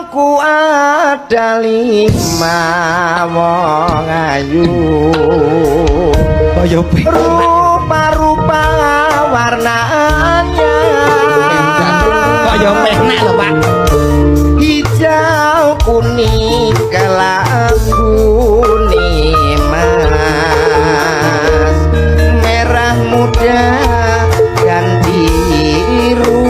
wongku ada 5 wong ayu kaya rupa-rupa warnanya kaya penak lho Pak hijau kuning kelabu mas merah muda dan biru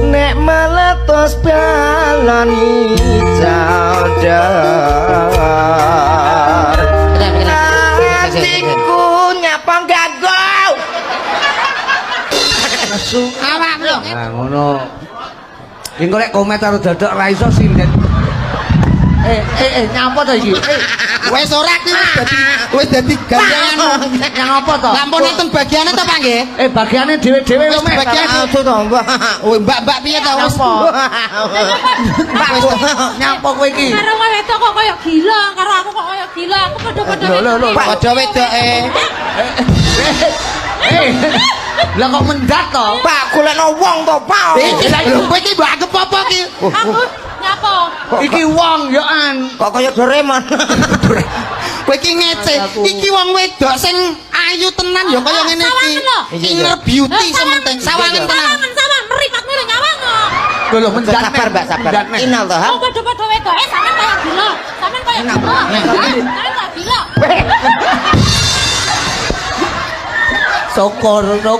nek meletus balon hijau dar hatiku nyapa gagau awak lho nah ngono iki kok komentar dadak ra iso sinden nyapa to iki wis ora ki wis dadi gandengan yang apa to lampun enten bagiane to Pak nggih bagiane dhewe-dhewe wis bagian itu to Mbak mbak piye to wis Mbak nyapa kowe iki karo kowe wedok kok kaya gila karo aku kok kaya gila aku padha-padha lho padha wedoke lah kok mendat to Pak golekno wong to Pak iki lho kowe iki mbok anggap apa ki aku nyapa iki wong yo an kok kaya Doraemon kowe iki ngece iki wong wedok sing ayu tenan ya kaya ngene iki inner beauty sementing sawangen tenan sama meripat mire nyawang kok lho mendat sabar Mbak sabar inal to ha oh padha-padha wedoke sampean kaya gila sampean kaya gila sampean kaya gila syukur oh